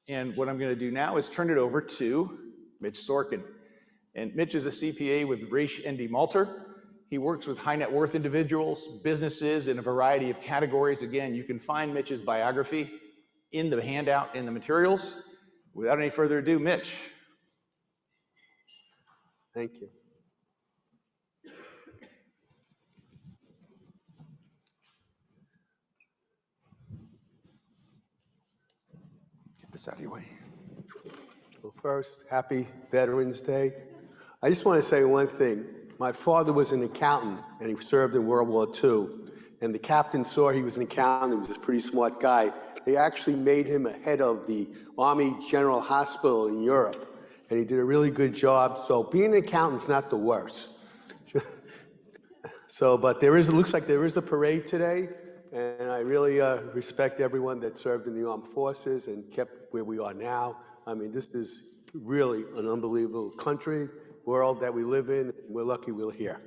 And what I'm going to do now is turn it over to Mitch Sorkin. And Mitch is a CPA with Raich, Ende, Malter. He works with high net worth individuals, businesses in a variety of categories. Again, you can find Mitch's biography in the handout in the materials. Without any further ado, Mitch. Thank you. Get this out of your way. Well, first, happy Veterans Day. I just want to say one thing. My father was an accountant, and he served in World War II. And the captain saw he was an accountant. He was a pretty smart guy. They actually made him a head of the Army General Hospital in Europe. And he did a really good job. So being an accountant's not the worst. But it looks like there is a parade today. And I really respect everyone that served in the armed forces and kept where we are now. I mean, this is really an unbelievable country, world that we live in. We're lucky we're here.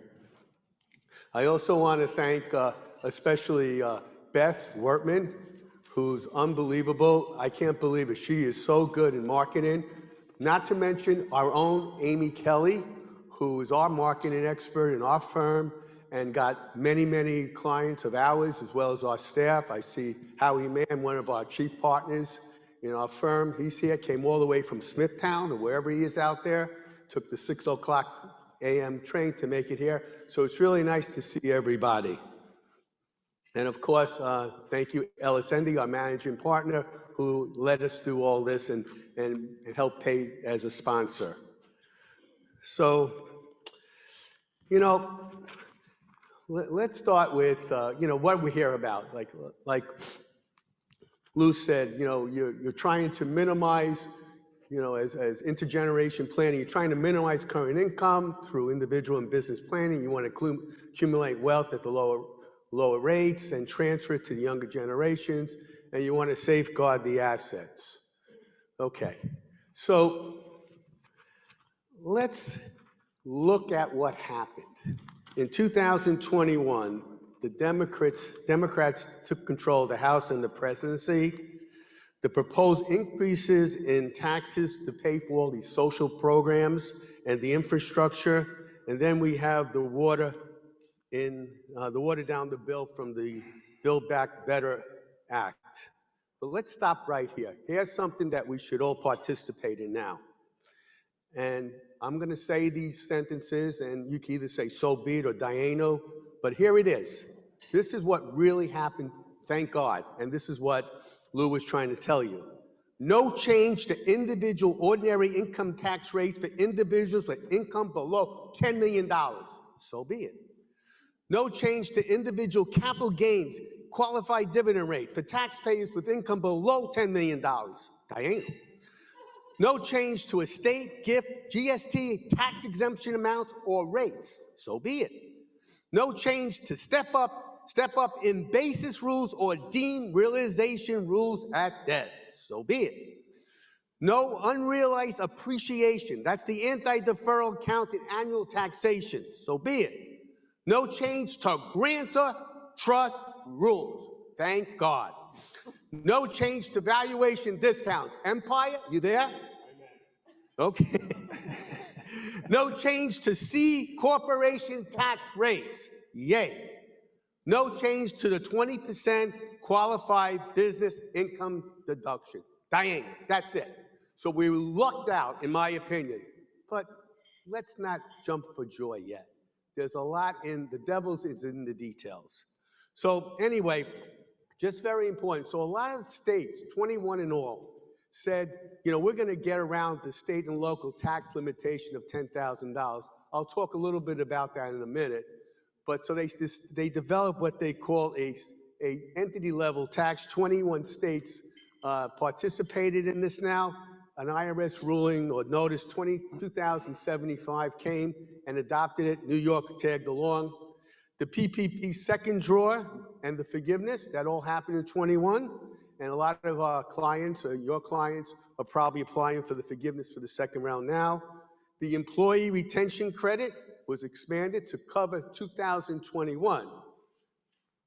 I also want to thank especially Beth Wertman, who's unbelievable. I can't believe it. She is so good in marketing. Not to mention our own Amy Kelly, who is our marketing expert in our firm and got many, many clients of ours, as well as our staff. I see Howie Mann, one of our chief partners in our firm. He's here, came all the way from Smithtown or wherever he is out there, took the 6 o'clock a.m. train to make it here. So it's really nice to see everybody. And of course, thank you, Ende, our managing partner, who let us do all this and helped pay as a sponsor. So, let's start with, what we hear about. Like Lou said, you're trying to minimize, as intergeneration planning, you're trying to minimize current income through individual and business planning. You want to accumulate wealth at the lower rates and transfer it to the younger generations, and you want to safeguard the assets. Okay, so let's look at what happened. In 2021, the Democrats took control of the House and the presidency. The proposed increases in taxes to pay for all these social programs and the infrastructure, and then we have the water down the bill from the Build Back Better Act. But let's stop right here. Here's something that we should all participate in now. And I'm going to say these sentences, and you can either say so be it or Diano, but here it is. This is what really happened, thank God, and this is what Lou was trying to tell you. No change to individual ordinary income tax rates for individuals with income below $10 million. So be it. No change to individual capital gains qualified dividend rate for taxpayers with income below $10 million. Diana. No change to estate, gift, GST, tax exemption amounts or rates. So be it. No change to step up in basis rules or deemed realization rules at debt. So be it. No unrealized appreciation. That's the anti-deferral count in annual taxation. So be it. No change to grantor trust rules. Thank God. No change to valuation discounts. Empire, you there? Okay. No change to C corporation tax rates. Yay. No change to the 20% qualified business income deduction. Diane, that's it. So we lucked out, in my opinion. But let's not jump for joy yet. There's a lot the devil's is in the details. So anyway, just very important. So a lot of states, 21 in all, said, we're going to get around the state and local tax limitation of $10,000. I'll talk a little bit about that in a minute. But so they developed what they call a entity level tax. 21 states participated in this now. An IRS ruling or notice 2075 came and adopted it. New York tagged along. The PPP second draw and the forgiveness, that all happened in 21. And a lot of our clients, or your clients, are probably applying for the forgiveness for the second round now. The employee retention credit was expanded to cover 2021.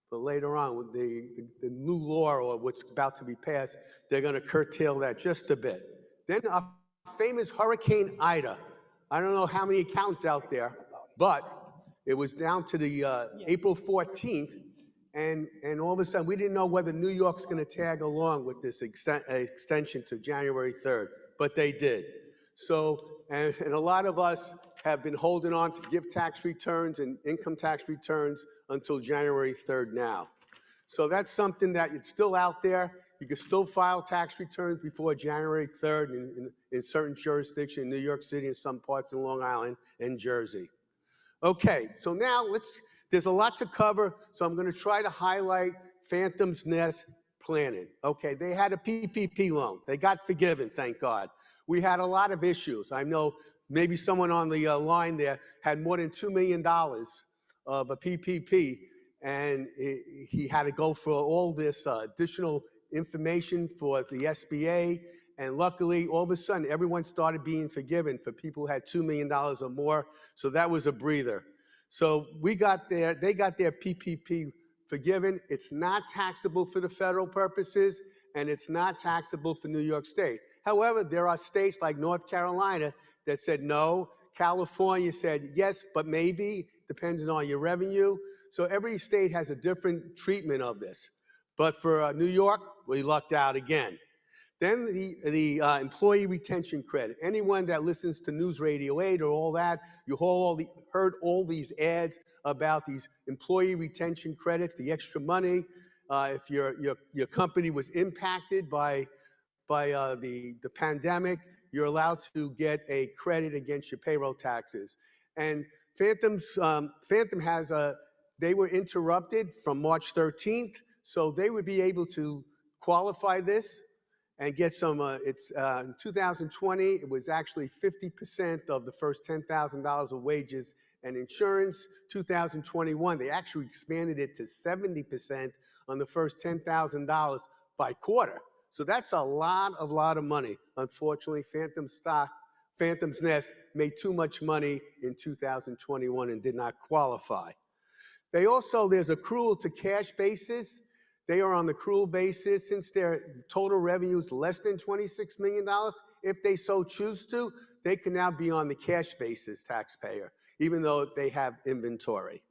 but later on, with the new law or what's about to be passed, they're going to curtail that just a bit. Then our famous Hurricane Ida. I don't know how many accounts out there, but it was down to the April 14th, and all of a sudden, we didn't know whether New York's going to tag along with this extension to January 3rd, but they did. So, and a lot of us have been holding on to give tax returns and income tax returns until January 3rd now. So that's something that it's still out there. You can still file tax returns before January 3rd in certain jurisdictions, in New York City and some parts of Long Island and Jersey. Okay, so now there's a lot to cover, so I'm going to try to highlight Phantom's Nest planning. Okay, they had a PPP loan. They got forgiven, thank God. We had a lot of issues. I know maybe someone on the line there had more than $2 million of a PPP, and he had to go for all this additional information for the SBA, and luckily, all of a sudden, everyone started being forgiven for people who had $2 million or more, so that was a breather. So they got their PPP forgiven. It's not taxable for the federal purposes, and it's not taxable for New York State. However, there are states like North Carolina that said no. California said yes, but maybe, depending on your revenue. So every state has a different treatment of this. But for New York, we lucked out again. Then the employee retention credit. Anyone that listens to News Radio 8 or all that, you heard all these ads about these employee retention credits, the extra money. If your company was impacted by the pandemic, you're allowed to get a credit against your payroll taxes. And Phantom they were interrupted from March 13th, so they would be able to qualify this and get some, in 2020, it was actually 50% of the first $10,000 of wages and insurance. 2021, they actually expanded it to 70% on the first $10,000 by quarter. So that's a lot of money. Unfortunately, Phantom's Nest made too much money in 2021 and did not qualify. There's accrual to cash basis. They are on the accrual basis since their total revenue is less than $26 million. If they so choose to, they can now be on the cash basis taxpayer, even though they have inventory.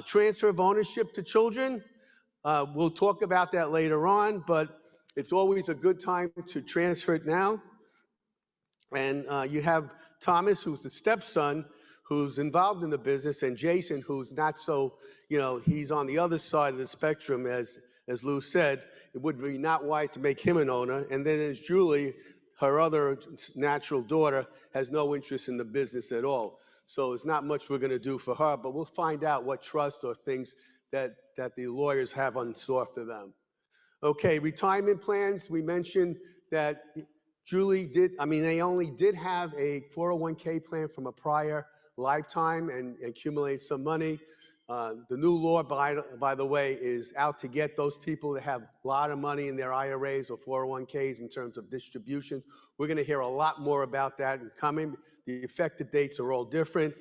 Transfer of ownership to children. We'll talk about that later on, but it's always a good time to transfer it now. And you have Thomas, who's the stepson, who's involved in the business, and Jason, who's not so, he's on the other side of the spectrum, as Lou said. It would be not wise to make him an owner. And then there's Julie, her other natural daughter, has no interest in the business at all. So there's not much we're going to do for her, but we'll find out what trusts or things that the lawyers have on store for them. Okay, retirement plans. We mentioned that Julie they only did have a 401k plan from a prior lifetime and accumulate some money. The new law, by the way, is out to get those people that have a lot of money in their IRAs or 401ks in terms of distributions. We're going to hear a lot more about that in coming. The effective dates are all different.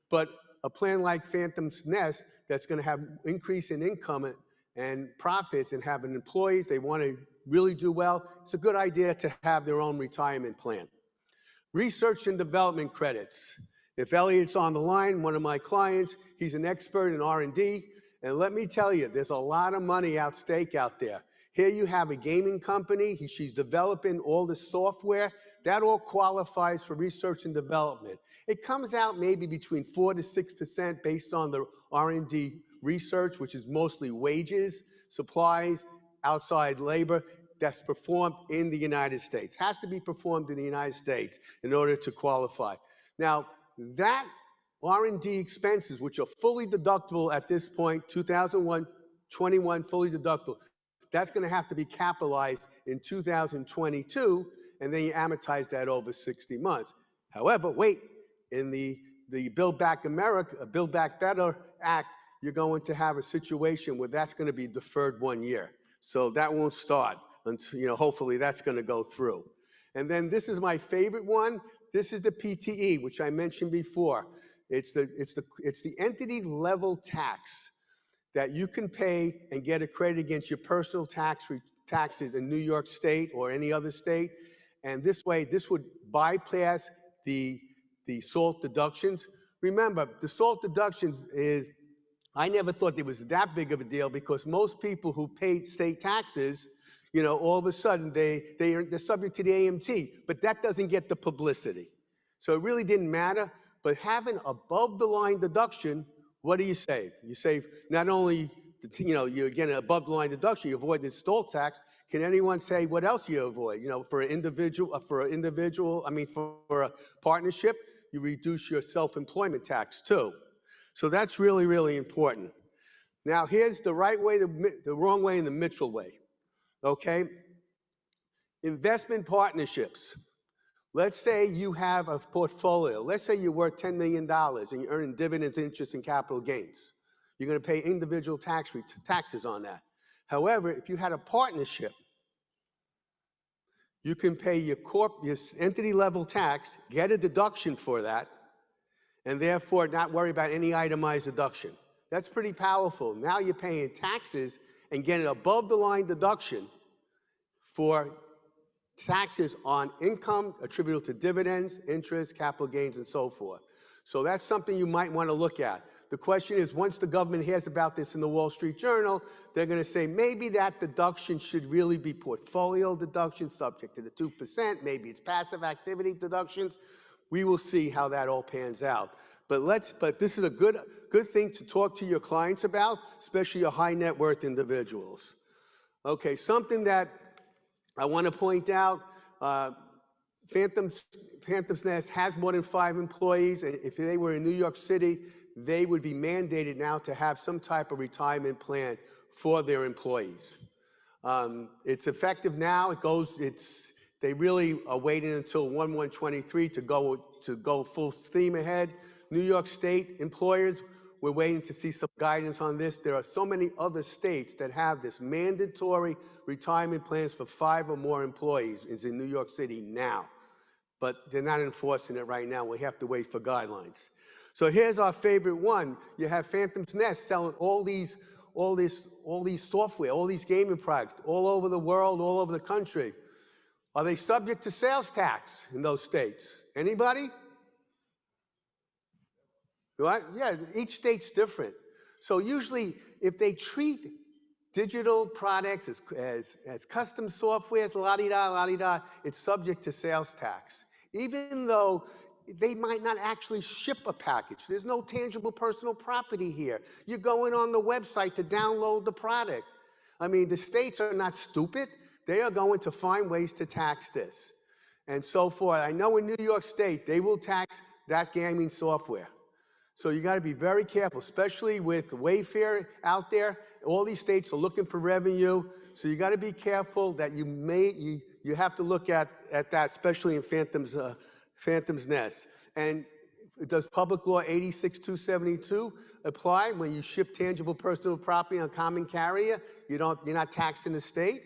But a plan like Phantom's Nest that's going to have increase in income and profits and having employees, they want to really do well, it's a good idea to have their own retirement plan. Research and development credits. If Elliot's on the line, one of my clients, he's an expert in R&D, and let me tell you, there's a lot of money at stake out there. Here you have a gaming company, she's developing all the software, that all qualifies for research and development. It comes out maybe between 4 to 6% based on the R&D research, which is mostly wages, supplies, outside labor, that's performed in the United States. Has to be performed in the United States in order to qualify. Now, that R&D expenses, which are fully deductible at this point, 2021 fully deductible, that's going to have to be capitalized in 2022, and then you amortize that over 60 months. However, wait, in the Build Back Better Act, you're going to have a situation where that's going to be deferred 1 year. So that won't start until, hopefully that's going to go through. And then this is my favorite one. This is the PTE, which I mentioned before. It's the entity level tax. that you can pay and get a credit against your personal taxes in New York State or any other state. And this way, this would bypass the SALT deductions. Remember, the SALT deductions is, I never thought it was that big of a deal because most people who paid state taxes, all of a sudden they're subject to the AMT, but that doesn't get the publicity. So it really didn't matter. But having above the line deduction, what do you save? You save not only, you're getting an above the line deduction, you avoid the SALT tax. Can anyone say what else you avoid? For an individual, for a partnership, you reduce your self-employment tax too. So that's really, really important. Now here's the right way, the wrong way, and the Mitchell way, okay? Investment partnerships. Let's say you have a portfolio. Let's say you're worth $10 million and you're earning dividends, interest, and capital gains. You're gonna pay individual taxes on that. However, if you had a partnership, you can pay your entity level tax, get a deduction for that, and therefore not worry about any itemized deduction. That's pretty powerful. Now you're paying taxes and getting above the line deduction for taxes on income attributable to dividends, interest, capital gains, and so forth. So that's something you might want to look at. The question is, once the government hears about this in the Wall Street Journal, they're going to say maybe that deduction should really be portfolio deduction subject to the 2%. Maybe it's passive activity deductions. We will see how that all pans out. But this is a good thing to talk to your clients about, especially your high net worth individuals. Okay, something that I want to point out, Phantom's Nest has more than 5 employees, and if they were in New York City, they would be mandated now to have some type of retirement plan for their employees. It's effective now. They really are waiting until 1/1/23 to go full steam ahead. New York State employers, we're waiting to see some guidance on this. There are so many other states that have this mandatory retirement plans for 5 or more employees. It's in New York City now, but they're not enforcing it right now. We have to wait for guidelines. So here's our favorite one. You have Phantom's Nest selling all these software, all these gaming products all over the world, all over the country. Are they subject to sales tax in those states? Anybody? Right? Yeah, each state's different. So usually, if they treat digital products as custom software, la-di-da, it's subject to sales tax. Even though they might not actually ship a package. There's no tangible personal property here. You're going on the website to download the product. I mean, the states are not stupid. They are going to find ways to tax this and so forth. I know in New York State, they will tax that gaming software. So you got to be very careful, especially with Wayfair out there. All these states are looking for revenue. So you got to be careful that you have to look at that, especially in Phantom's Nest. And does Public Law 86-272 apply when you ship tangible personal property on common carrier? You're not taxing the state?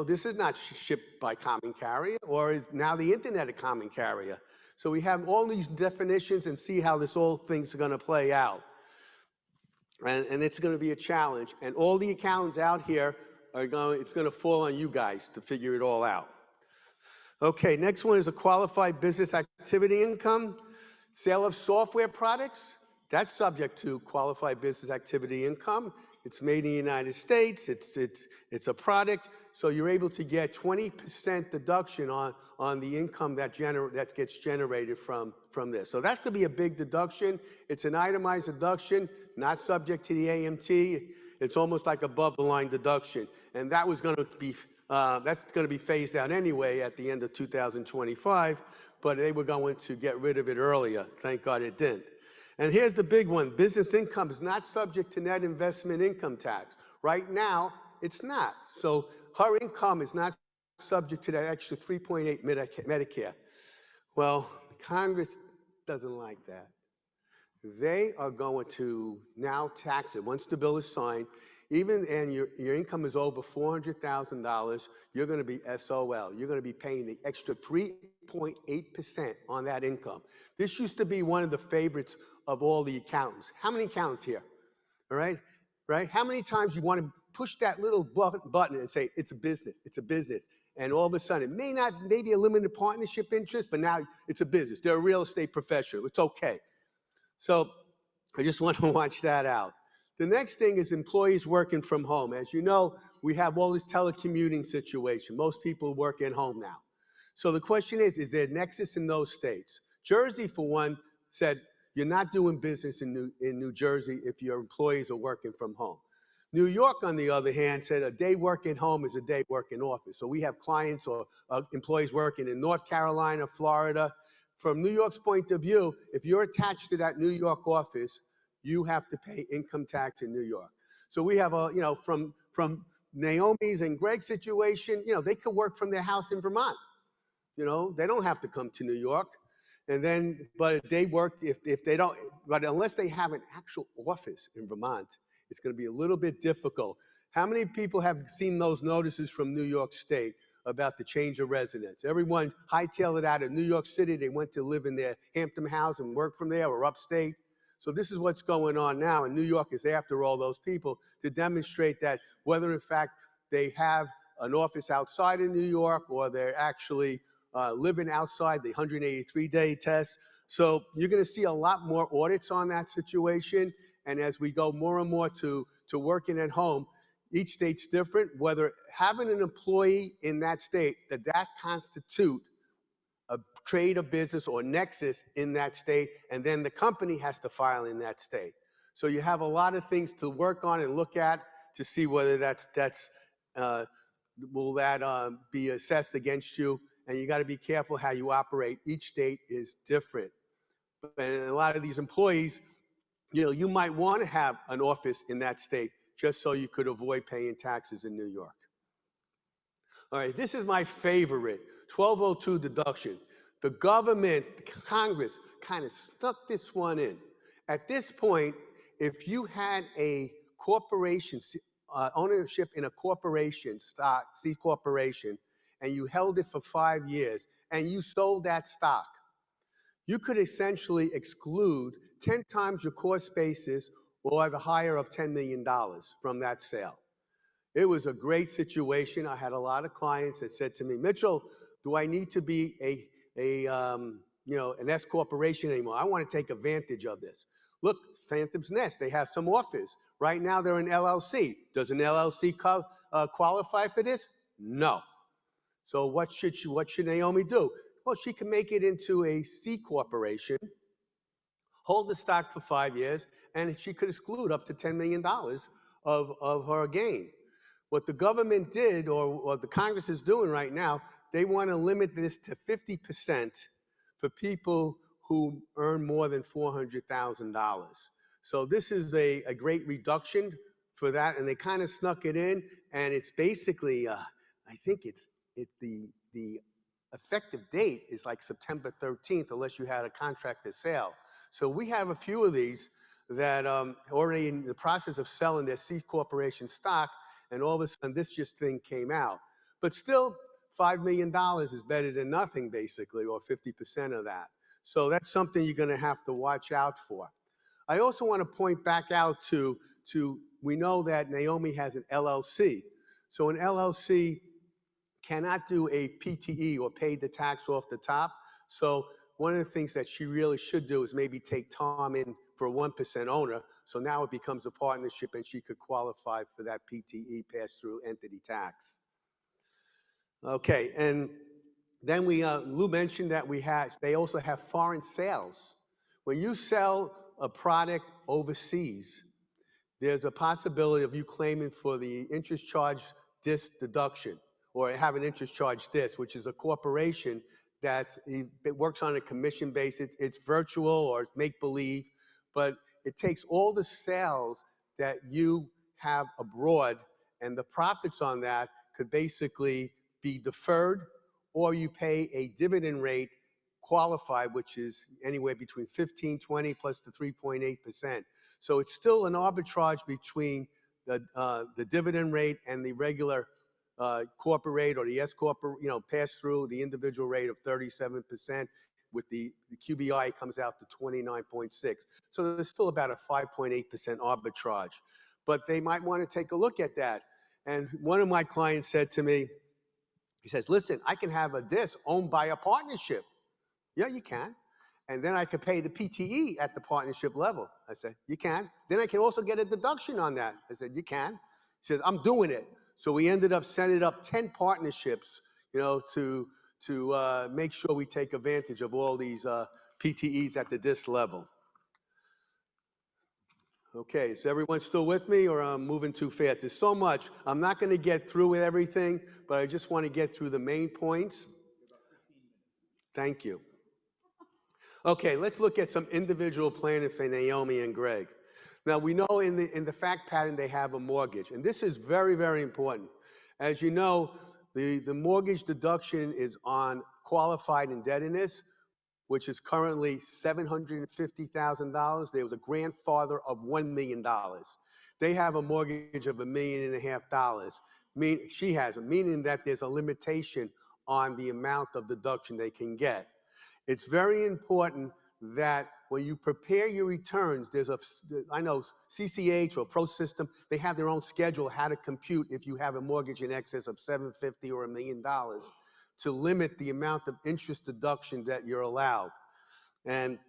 This is not shipped by common carrier, or is now the internet a common carrier? So we have all these definitions and see how this whole thing's going to play out. And it's going to be a challenge. And all the accountants out here it's going to fall on you guys to figure it all out. Okay, next one is a qualified business activity income. Sale of software products, that's subject to qualified business activity income. It's made in the United States, it's a product, so you're able to get 20% deduction on the income that gets generated from this. So that could be a big deduction. It's an itemized deduction, not subject to the AMT. It's almost like above the line deduction. And that was gonna be, that's gonna be phased out anyway at the end of 2025, but they were going to get rid of it earlier. Thank God it didn't. And here's the big one. Business income is not subject to net investment income tax. Right now, it's not. So her income is not subject to that extra 3.8 Medicare. Well, Congress doesn't like that. They are going to now tax it. Once the bill is signed, and your income is over $400,000, you're going to be SOL. You're going to be paying the extra 3.8% on that income. This used to be one of the favorites of all the accountants. How many accountants here? All right? right? How many times you want to push that little button and say, it's a business, and all of a sudden, it may not, maybe a limited partnership interest, but now it's a business. They're a real estate professional. It's okay. So I just want to watch that out. The next thing is employees working from home. As you know, we have all this telecommuting situation. Most people work at home now. So the question is there a nexus in those states? Jersey, for one, said you're not doing business in New Jersey if your employees are working from home. New York, on the other hand, said a day working home is a day working office. So we have clients or employees working in North Carolina, Florida. From New York's point of view, if you're attached to that New York office, you have to pay income tax in New York. So we have a, from Naomi's and Greg's situation, they could work from their house in Vermont. They don't have to come to New York. And then, but they work, if they don't, but unless they have an actual office in Vermont, it's going to be a little bit difficult. How many people have seen those notices from New York State about the change of residence? Everyone hightailed it out of New York City. They went to live in their Hampton house and work from there, or upstate. So this is what's going on now, and New York is after all those people to demonstrate that whether in fact they have an office outside of New York or they're actually living outside the 183-day test. So you're going to see a lot more audits on that situation. And as we go more and more to working at home, each state's different. Whether having an employee in that state, that constitute a trade or business or nexus in that state, and then the company has to file in that state. So you have a lot of things to work on and look at to see whether will that be assessed against you. And you got to be careful how you operate. Each state is different. And a lot of these employees, you might want to have an office in that state just so you could avoid paying taxes in New York. All right, this is my favorite, 1202 deduction. The government, Congress, kind of stuck this one in. At this point, if you had a corporation, ownership in a corporation, stock, C corporation, and you held it for 5 years, and you sold that stock, you could essentially exclude 10 times your cost basis or the higher of $10 million from that sale. It was a great situation. I had a lot of clients that said to me, Mitchell, do I need to be an S corporation anymore? I want to take advantage of this. Look, Phantom's Nest, they have some offers. Right now they're an LLC. Does an LLC qualify for this? No. So what should Naomi do? Well, she can make it into a C corporation, hold the stock for 5 years, and she could exclude up to $10 million of her gain. What the government did, or what the Congress is doing right now, they want to limit this to 50% for people who earn more than $400,000. So this is a great reduction for that, and they kind of snuck it in, and it's basically, I think the effective date is like September 13th, unless you had a contract to sale. So we have a few of these that already in the process of selling their C corporation stock, and all of a sudden this thing came out. But still, $5 million is better than nothing, basically, or 50% of that. So that's something you're going to have to watch out for. I also want to point back out to we know that Naomi has an LLC. So an LLC cannot do a PTE, or pay the tax off the top. So one of the things that she really should do is maybe take Tom in for a 1% owner. So now it becomes a partnership and she could qualify for that PTE, pass-through entity tax. Okay, and then Lou mentioned that they also have foreign sales. When you sell a product overseas, there's a possibility of you claiming for the interest charge dis deduction, or have an interest charge dis, which is a corporation it works on a commission basis. It's virtual or it's make-believe, but it takes all the sales that you have abroad, and the profits on that could basically be deferred, or you pay a dividend rate qualified, which is anywhere between 15, 20 plus the 3.8%. So it's still an arbitrage between the dividend rate and the regular corporate rate, or the S corporate, pass through the individual rate of 37%. With the QBI, comes out to 29.6. So there's still about a 5.8% arbitrage. but they might want to take a look at that. And one of my clients said to me, he says, listen, I can have a disc owned by a partnership. Yeah, you can. And then I could pay the PTE at the partnership level. I said, you can. Then I can also get a deduction on that. I said, you can. He said, I'm doing it. So we ended up setting up 10 partnerships, to make sure we take advantage of all these PTEs at the disc level. Okay, is everyone still with me, or I'm moving too fast? There's so much. I'm not going to get through with everything, but I just want to get through the main points. Thank you. Okay, let's look at some individual planning for Naomi and Greg. Now, we know in the fact pattern they have a mortgage, and this is very, very important. As you know, the mortgage deduction is on qualified indebtedness, which is currently $750,000. There was a grandfather of $1 million. They have a mortgage of $1.5 million. She has, meaning that there's a limitation on the amount of deduction they can get. It's very important that when you prepare your returns, I know CCH or Pro System, they have their own schedule how to compute if you have a mortgage in excess of $750,000 or $1 million, to limit the amount of interest deduction that you're allowed. And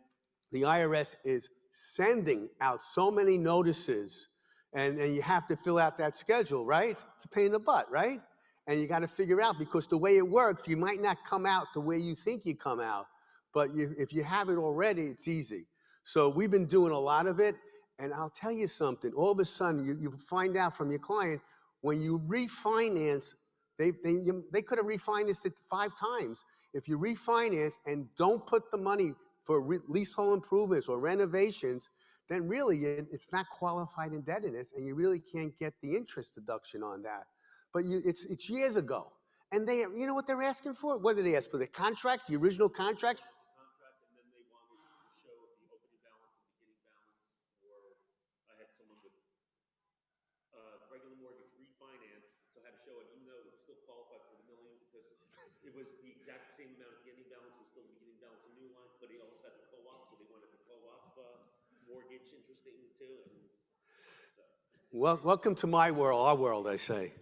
the IRS is sending out so many notices, and you have to fill out that schedule, right? It's a pain in the butt, right? And you got to figure out, because the way it works, you might not come out the way you think you come out, but if you have it already, it's easy. So we've been doing a lot of it, and I'll tell you something. All of a sudden, you find out from your client, when you refinance, they could have refinanced it 5 times. If you refinance and don't put the money for leasehold improvements or renovations, then really it's not qualified indebtedness, and you really can't get the interest deduction on that. But it's years ago. And you know what they're asking for? What did they ask for? The contracts, the original contracts? Contract, and then they wanted to show the opening balance and beginning balance, or I had someone with regular mortgage refinanced, so I had to show it, even though it still qualified for the million, because it was the exact same amount at the ending balance, it was still the beginning balance, a new line, but he also had the co-op, so they wanted the co-op mortgage interest statement too. And so. Well, welcome to my world, our world, I say.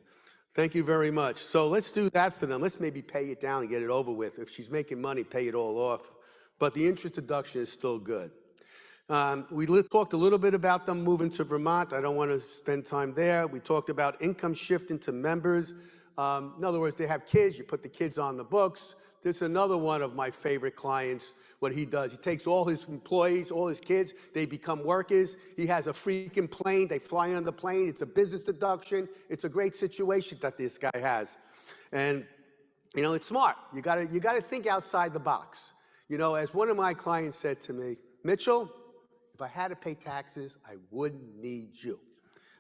Thank you very much. So let's do that for them. Let's maybe pay it down and get it over with. If she's making money, pay it all off. But the interest deduction is still good. We talked a little bit about them moving to Vermont. I don't want to spend time there. We talked about income shifting to members. In other words, they have kids. You put the kids on the books. This is another one of my favorite clients. What he does, he takes all his employees, all his kids, they become workers. He has a freaking plane. They fly on the plane. It's a business deduction. It's a great situation that this guy has. And, it's smart. You gotta think outside the box. As one of my clients said to me, Mitchell, if I had to pay taxes, I wouldn't need you.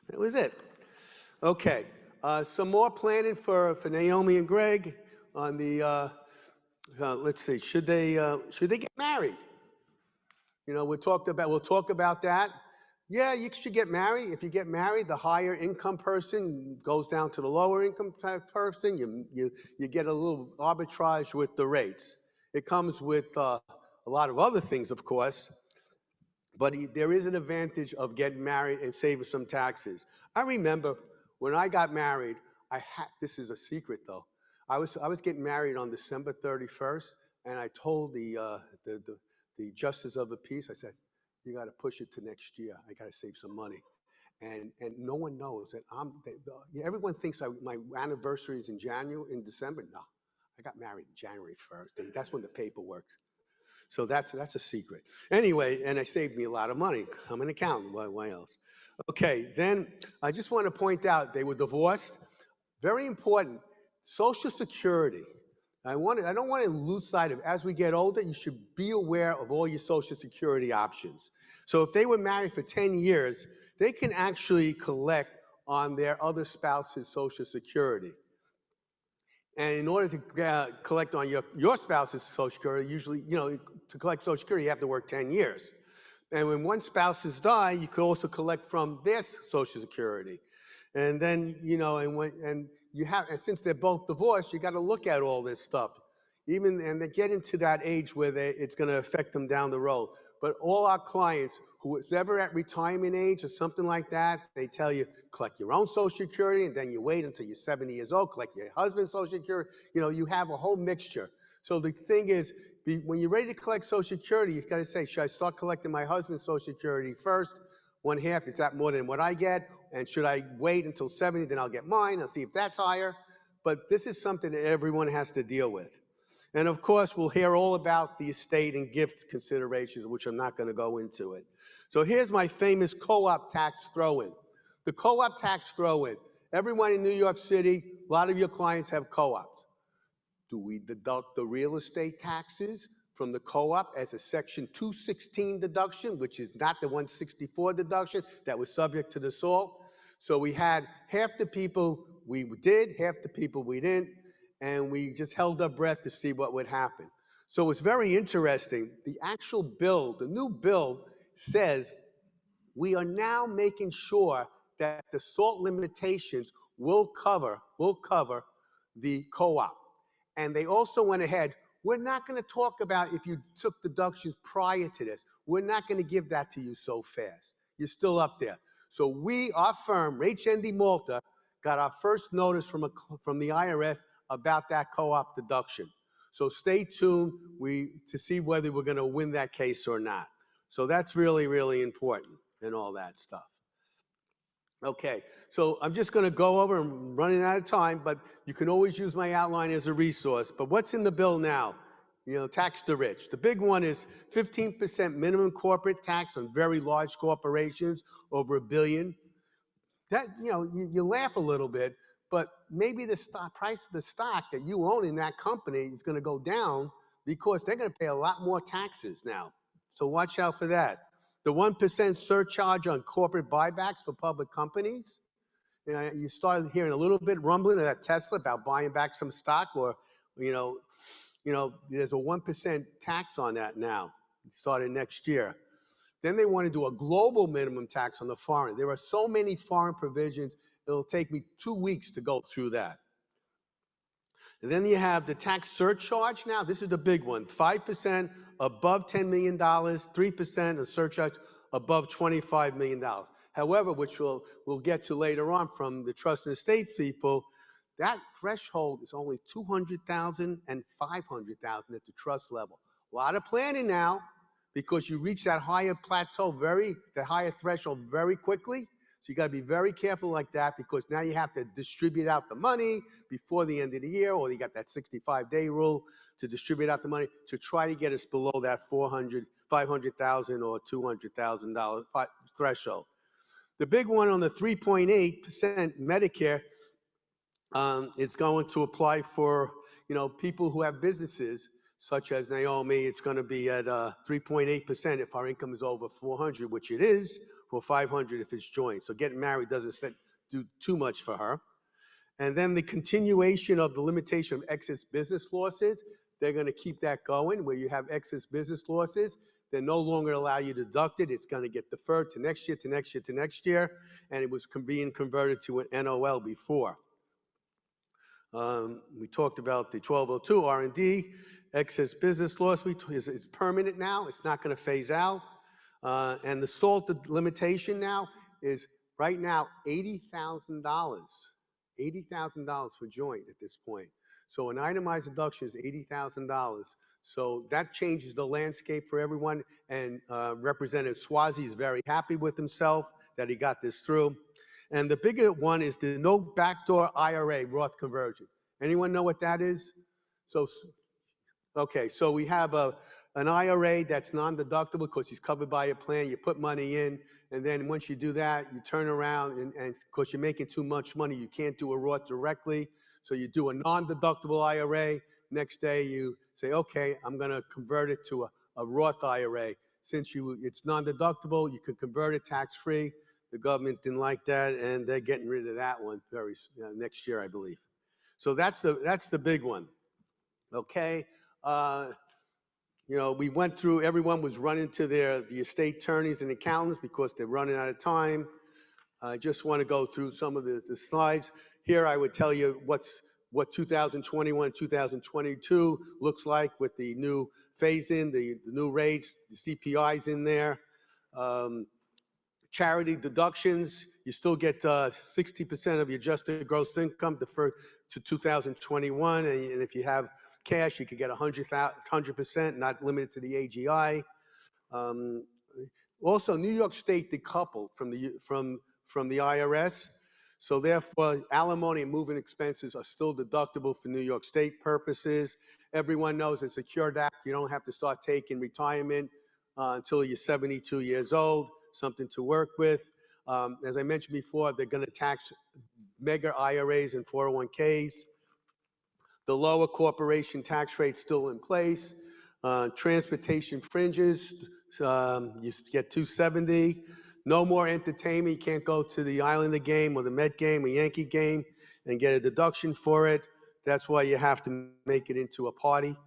That was it. Okay, some more planning for Naomi and Greg on the, let's see, should they get married? We'll talk about that. Yeah, you should get married. If you get married, the higher income person goes down to the lower income person. You get a little arbitrage with the rates. It comes with a lot of other things, of course, but there is an advantage of getting married and saving some taxes. I remember when I got married, this is a secret though. I was getting married on December 31st, and I told the justice of the peace, I said, you got to push it to next year. I got to save some money. And no one knows that everyone thinks my anniversary is in December. No, I got married January 1st. That's when the paperwork. So that's a secret. Anyway, and it saved me a lot of money. I'm an accountant, why else? Okay, then I just want to point out they were divorced. Very important, Social Security. I don't want to lose sight of, as we get older, you should be aware of all your Social Security options. So if they were married for 10 years, they can actually collect on their other spouse's Social Security. And in order to collect on your spouse's Social Security, usually, to collect Social Security, you have to work 10 years. And when one spouse die, you could also collect from their Social Security. And then, and since they're both divorced, you got to look at all this stuff. and they get into that age where it's going to affect them down the road. But all our clients who is ever at retirement age or something like that, they tell you, collect your own Social Security, and then you wait until you're 70 years old, collect your husband's Social Security. You know, you have a whole mixture. So the thing is, when you're ready to collect Social Security, you've got to say, should I start collecting my husband's Social Security first? One half, is that more than what I get? And should I wait until 70, then I'll get mine? I'll see if that's higher. But this is something that everyone has to deal with. And of course, we'll hear all about the estate and gift considerations, which I'm not going to go into it. So here's my famous co-op tax throw-in. The co-op tax throw-in. Everyone in New York City, a lot of your clients have co-ops. Do we deduct the real estate taxes from the co-op as a Section 216 deduction, which is not the 164 deduction that was subject to the SALT? So we had half the people we did, half the people we didn't, and we just held our breath to see what would happen. So it's very interesting. The actual bill, the new bill says we are now making sure that the SALT limitations will cover the co-op. And they also went ahead, we're not going to talk about if you took deductions prior to this. We're not going to give that to you so fast. You're still up there. So our firm, Raich, Ende, Malter, got our first notice from the IRS about that co-op deduction. So stay tuned to see whether we're going to win that case or not. So that's really, really important and all that stuff. Okay, so I'm just going to go over, I'm running out of time, but you can always use my outline as a resource. But what's in the bill now? You know, tax the rich. The big one is 15% minimum corporate tax on very large corporations, over $1 billion. That, you know, you laugh a little bit, but maybe the price of the stock that you own in that company is going to go down because they're going to pay a lot more taxes now. So watch out for that. The 1% surcharge on corporate buybacks for public companies. You started hearing a little bit rumbling at Tesla about buying back some stock, or, you know, there's a 1% tax on that now, starting next year. Then they want to do a global minimum tax on the foreign. There are so many foreign provisions, it'll take me 2 weeks to go through that. And then you have the tax surcharge now. This is the big one. 5% above $10 million, 3% of surcharge above $25 million. However, which we'll get to later on from the trust and estates people, that threshold is only $200,000 and $500,000 at the trust level. A lot of planning now, because you reach that higher plateau, that higher threshold very quickly. So you got to be very careful like that, because now you have to distribute out the money before the end of the year, or you got that 65-day rule to distribute out the money to try to get us below that $500,000 or $200,000 threshold. The big one on the 3.8% Medicare is going to apply for, people who have businesses such as Naomi. It's going to be at 3.8% if our income is over 400, which it is, or 500 if it's joint. So getting married doesn't do too much for her. And then the continuation of the limitation of excess business losses, they're going to keep that going. Where you have excess business losses, they no longer allow you to deduct it. It's going to get deferred to next year, to next year, to next year. And it was being converted to an NOL before. We talked about the 1202 R&D. Excess business loss is permanent now. It's not going to phase out. And the SALT limitation now is right now $80,000. $80,000 for joint at this point. So an itemized deduction is $80,000. So that changes the landscape for everyone. And Representative Swazi is very happy with himself that he got this through. And the bigger one is the no backdoor IRA Roth conversion. Anyone know what that is? Okay, so we have an IRA that's non-deductible because it's covered by a plan. You put money in, and then once you do that, you turn around, and because you're making too much money, you can't do a Roth directly. So you do a non-deductible IRA. Next day, you say, okay, I'm going to convert it to a Roth IRA. Since it's non-deductible, you can convert it tax-free. The government didn't like that, and they're getting rid of that one next year, I believe. So that's the big one. Okay. We went through, everyone was running to the estate attorneys and accountants because they're running out of time. I just want to go through some of the slides. Here I would tell you what 2021, 2022 looks like with the new phase-in, the new rates, the CPI's in there. Charity deductions, you still get 60% of your adjusted gross income deferred to 2021, and if you have cash, you could get 100%, not limited to the AGI. Also, New York State decoupled from the IRS, so therefore alimony and moving expenses are still deductible for New York State purposes. Everyone knows it's a Secured Act. You don't have to start taking retirement until you're 72 years old, something to work with. As I mentioned before, they're going to tax mega IRAs and 401ks. The lower corporation tax rate still in place. Transportation fringes, you get 270. No more entertainment. You can't go to the Islander game or the Met game or Yankee game and get a deduction for it. That's why you have to make it into a party.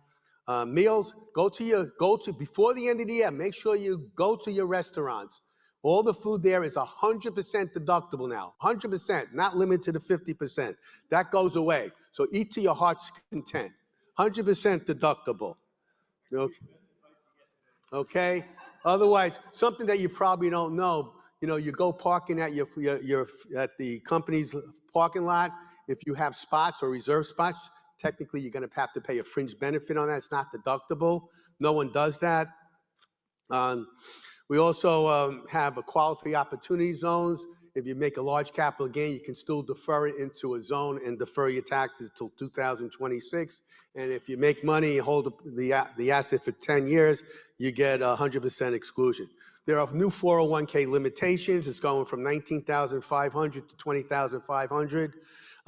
Meals, before the end of the year, make sure you go to your restaurants. All the food there is 100% deductible now, 100%, not limited to the 50%. That goes away. So eat to your heart's content, 100% deductible. Okay? Otherwise, something that you probably don't know, you go parking at at the company's parking lot. If you have spots or reserve spots, technically you're going to have to pay a fringe benefit on that. It's not deductible. No one does that. We also have equality opportunity zones. If you make a large capital gain, you can still defer it into a zone and defer your taxes till 2026. And if you make money and hold the asset for 10 years, you get 100% exclusion. There are new 401k limitations. It's going from 19,500 to 20,500.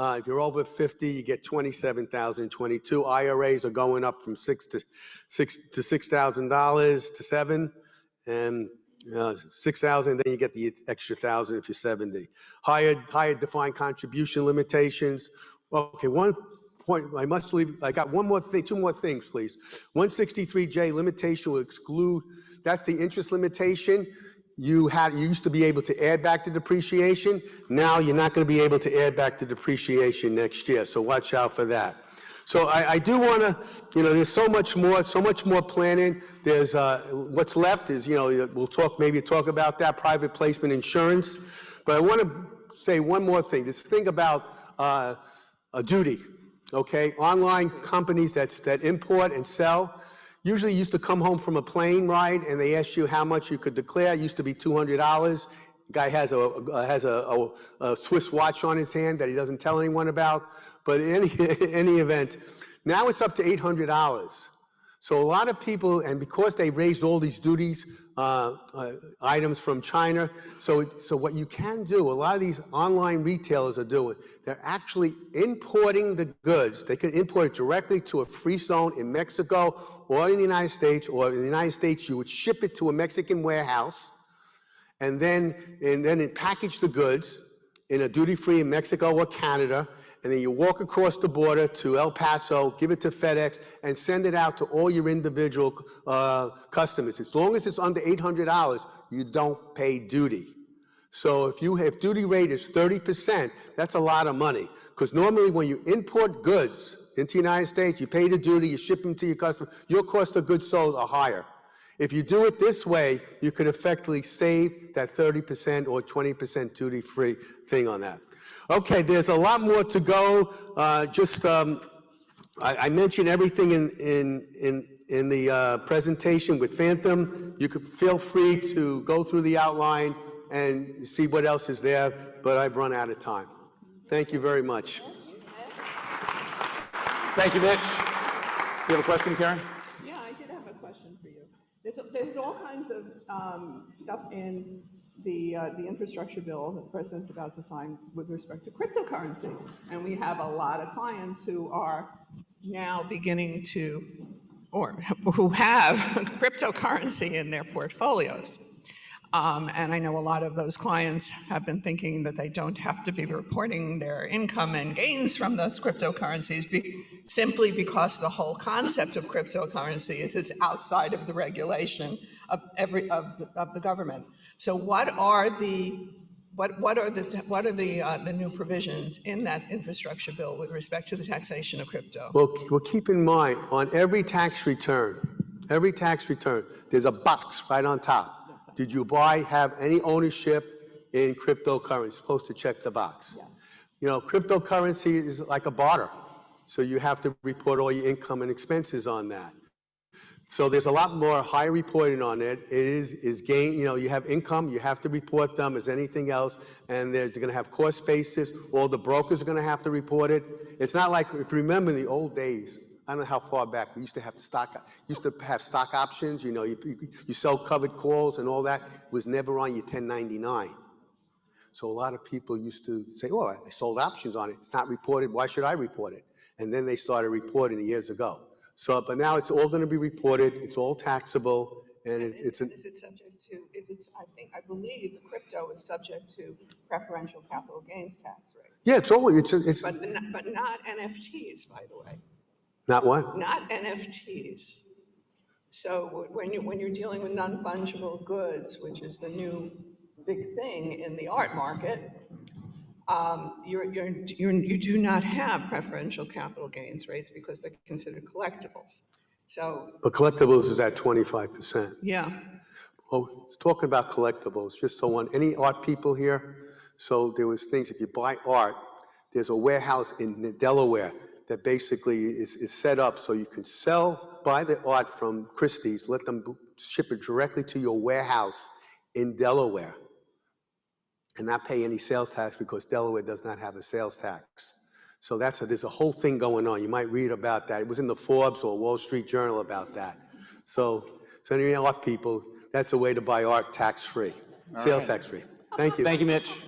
If you're over 50, you get 27,022. IRAs are going up from $6,000 to $7,000, and 6,000. Then you get the extra 1,000 if you're 70. Higher defined contribution limitations. Okay, one point I must leave. I got one more thing. Two more things, please. 163J limitation will exclude. That's the interest limitation. You used to be able to add back the depreciation. Now you're not going to be able to add back the depreciation next year. So watch out for that. So I do want to, there's so much more planning. There's what's left is, we'll maybe talk about that, private placement insurance. But I want to say one more thing. This thing about a duty, okay? Online companies that import and sell usually used to come home from a plane ride and they ask you how much you could declare. It used to be $200. The guy has a Swiss watch on his hand that he doesn't tell anyone about. But in any event, now it's up to $800. So a lot of people, and because they raised all these duties, items from China, so what you can do, a lot of these online retailers are doing, they're actually importing the goods. They can import it directly to a free zone in Mexico or in the United States, or in the United States, you would ship it to a Mexican warehouse, and then package the goods in a duty-free in Mexico or Canada, and then you walk across the border to El Paso, give it to FedEx, and send it out to all your individual customers. As long as it's under $800, you don't pay duty. So if duty rate is 30%, that's a lot of money. Because normally when you import goods into the United States, you pay the duty, you ship them to your customer, your cost of goods sold are higher. If you do it this way, you could effectively save that 30% or 20% duty-free thing on that. Okay, there's a lot more to go. I mentioned everything in the presentation with Phantom. You could feel free to go through the outline and see what else is there, but I've run out of time. Thank you very much. Thank you, Mitch. You have a question, Karen? Yeah, I did have a question for you. There's all kinds of stuff in the infrastructure bill that the president's about to sign with respect to cryptocurrency. And we have a lot of clients who are now beginning to, or who have cryptocurrency in their portfolios. And I know a lot of those clients have been thinking that they don't have to be reporting their income and gains from those cryptocurrencies simply because the whole concept of cryptocurrency is it's outside of the regulation of the government. So what are the what are the new provisions in that infrastructure bill with respect to the taxation of crypto? Well, keep in mind, on every tax return, there's a box right on top. Did you have any ownership in cryptocurrency? You're supposed to check the box. Yes. You know, cryptocurrency is like a barter. So you have to report all your income and expenses on that. So there's a lot more high reporting on it. It is gain, you know, you have income, you have to report them as anything else, and they're going to have cost basis. All the brokers are going to have to report it. It's not like, if you remember in the old days, I don't know how far back, we used to have stock options, you know, you sell covered calls and all that. It was never on your 1099. So a lot of people used to say, oh, I sold options on it. It's not reported. Why should I report it? And then they started reporting it years ago. So, but now it's all going to be reported. It's all taxable, and Is it subject to? I believe crypto is subject to preferential capital gains tax rates. yeah, it's always it's But not NFTs, by the way. not what? Not NFTs. So when you're dealing with non-fungible goods, which is the new big thing in the art market, you do not have preferential capital gains rates because they're considered collectibles. So But collectibles is at 25%. yeah, Oh, it's talking about collectibles. Just so any art people here. So there was things, if you buy art, there's a warehouse in Delaware that basically is set up so you can buy the art from Christie's, let them ship it directly to your warehouse in Delaware and not pay any sales tax because Delaware does not have a sales tax. So there's a whole thing going on. You might read about that. It was in the Forbes or Wall Street Journal about that. So any art people, that's a way to buy art tax-free, sales tax-free. Thank you. Thank you, Mitch.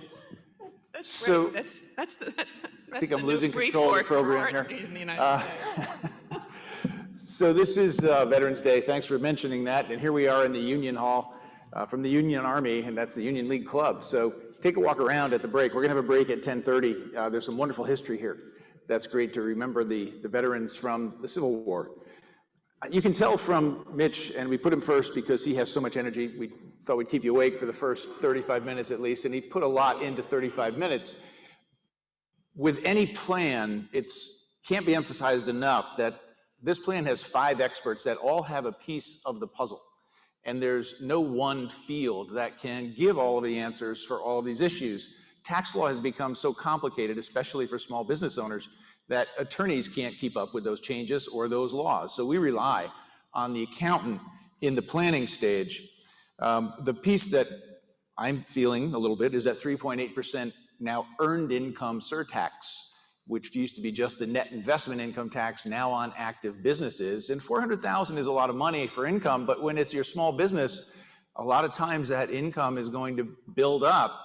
that's So- great. That's I think I'm losing control of the program here. In the United States. So this is Veterans Day. Thanks for mentioning that. And here we are in the Union Hall from the Union Army, and that's the Union League Club. So take a walk around at the break. We're going to have a break at 10:30. There's some wonderful history here. That's great to remember the veterans from the Civil War. You can tell from Mitch, and we put him first because he has so much energy. We thought we'd keep you awake for the first 35 minutes at least, and he put a lot into 35 minutes. With any plan, it can't be emphasized enough that this plan has 5 experts that all have a piece of the puzzle. And there's no one field that can give all of the answers for all of these issues. Tax law has become so complicated, especially for small business owners, that attorneys can't keep up with those changes or those laws. So we rely on the accountant in the planning stage. The piece that I'm feeling a little bit is that 3.8% now earned income surtax, which used to be just the net investment income tax, now on active businesses. And $400,000 is a lot of money for income, but when it's your small business, a lot of times that income is going to build up,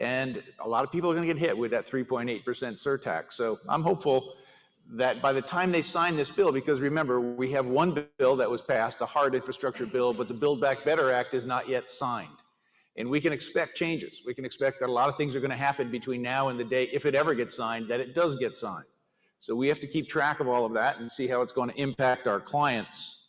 and a lot of people are going to get hit with that 3.8% surtax. So I'm hopeful that by the time they sign this bill, because remember, we have one bill that was passed, a hard infrastructure bill, but the Build Back Better Act is not yet signed. And we can expect changes. We can expect that a lot of things are going to happen between now and the day, if it ever gets signed, that it does get signed. So we have to keep track of all of that and see how it's going to impact our clients.